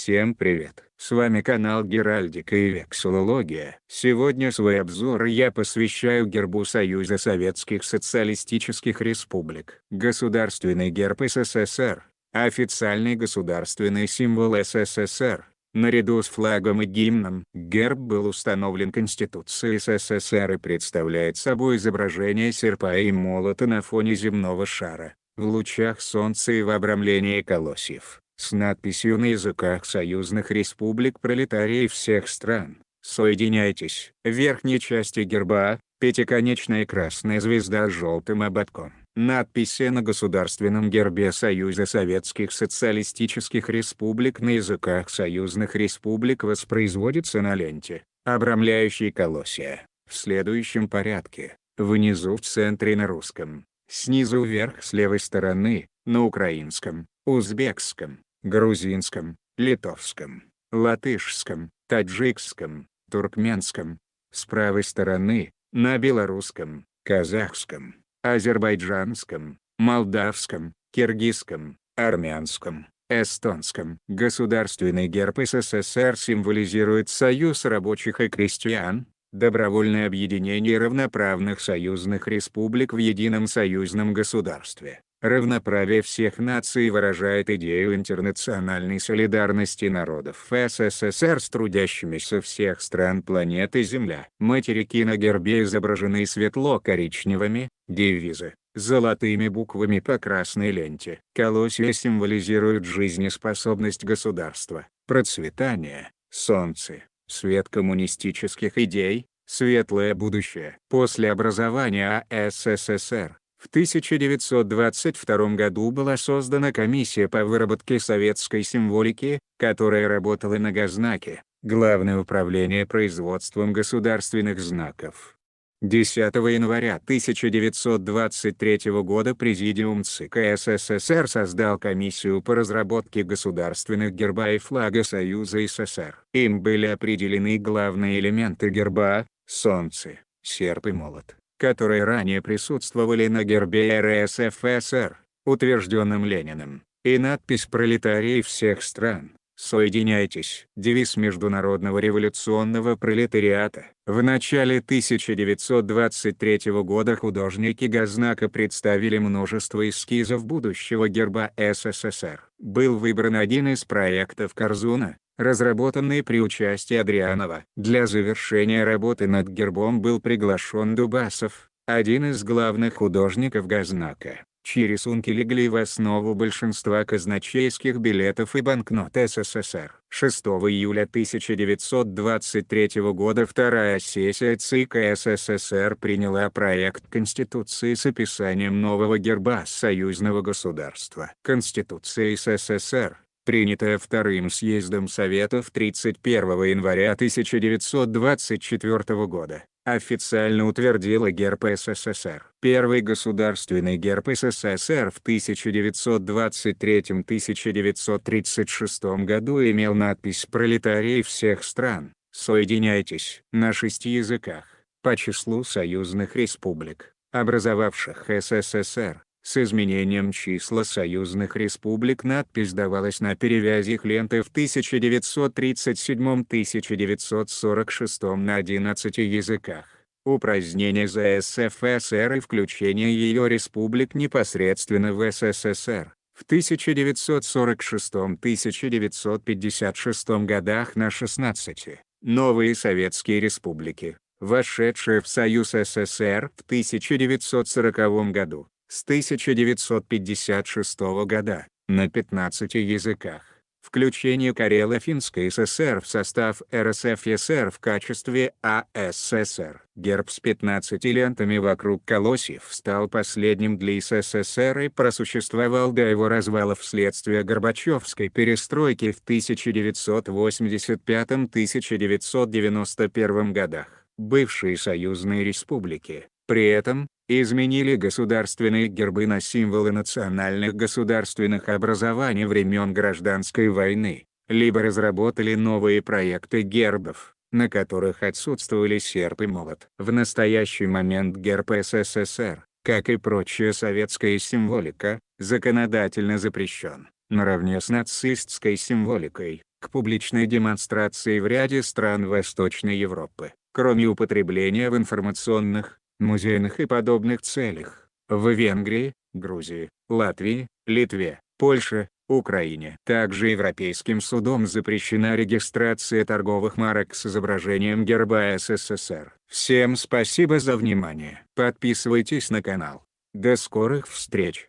Всем привет! С вами канал Геральдика и Вексилология. Сегодня свой обзор я посвящаю гербу Союза Советских Социалистических Республик. Государственный герб СССР – официальный государственный символ СССР. Наряду с флагом и гимном, герб был установлен Конституцией СССР и представляет собой изображение серпа и молота на фоне земного шара, в лучах солнца и в обрамлении колосьев, с надписью на языках союзных республик пролетариев всех стран: «Соединяйтесь». В верхней части герба – пятиконечная красная звезда с желтым ободком. Надписи на государственном гербе Союза Советских Социалистических Республик на языках союзных республик воспроизводятся на ленте, обрамляющей колосья, в следующем порядке: внизу в центре на русском, снизу вверх с левой стороны на украинском, узбекском, грузинском, литовском, латышском, таджикском, туркменском, с правой стороны на белорусском, казахском, азербайджанском, молдавском, киргизском, армянском, эстонском. Государственный герб СССР символизирует союз рабочих и крестьян, добровольное объединение равноправных союзных республик в едином союзном государстве. Равноправие всех наций выражает идею интернациональной солидарности народов СССР с трудящимися всех стран планеты Земля. Материки на гербе изображены светло-коричневыми, девизы – золотыми буквами по красной ленте. Колосья символизируют жизнеспособность государства, процветание, солнце, свет коммунистических идей, светлое будущее. После образования СССР в 1922 году была создана комиссия по выработке советской символики, которая работала на Гознаке, Главное управление производством государственных знаков. 10 января 1923 года Президиум ЦК СССР создал комиссию по разработке государственных герба и флага Союза СССР. Им были определены главные элементы герба: солнце, серп и молот, которые ранее присутствовали на гербе РСФСР, утвержденном Лениным, и надпись «Пролетарии всех стран, соединяйтесь» – девиз Международного революционного пролетариата. В начале 1923 года художники Гознака представили множество эскизов будущего герба СССР. Был выбран один из проектов Корзуна, разработанный при участии Адрианова. Для завершения работы над гербом был приглашен Дубасов, один из главных художников Гознака, чьи рисунки легли в основу большинства казначейских билетов и банкнот СССР. 6 июля 1923 года вторая сессия ЦК СССР приняла проект Конституции с описанием нового герба союзного государства. Конституция СССР, принятая Вторым съездом Советов 31 января 1924 года, официально утвердила герб СССР. Первый государственный герб СССР в 1923-1936 году имел надпись «Пролетарии всех стран, соединяйтесь» на 6 языках, по числу союзных республик, образовавших СССР. С изменением числа союзных республик надпись давалась на перевязях ленты в 1937-1946 на 11 языках. Упразднение ЗСФСР и включение ее республик непосредственно в СССР в 1946-1956 годах на 16 новые советские республики, вошедшие в Союз СССР в 1940 году. С 1956 года, на 15 языках. Включение Карело-Финской ССР в состав РСФСР в качестве АССР. Герб с 15 лентами вокруг колосьев стал последним для СССР и просуществовал до его развала вследствие Горбачевской перестройки в 1985-1991 годах. Бывшие союзные республики, при этом, изменили государственные гербы на символы национальных государственных образований времен Гражданской войны, либо разработали новые проекты гербов, на которых отсутствовали серп и молот. В настоящий момент герб СССР, как и прочая советская символика, законодательно запрещен, наравне с нацистской символикой, к публичной демонстрации в ряде стран Восточной Европы, кроме употребления в информационных, музейных и подобных целях, в Венгрии, Грузии, Латвии, Литве, Польше, Украине. Также Европейским судом запрещена регистрация торговых марок с изображением герба СССР. Всем спасибо за внимание. Подписывайтесь на канал. До скорых встреч!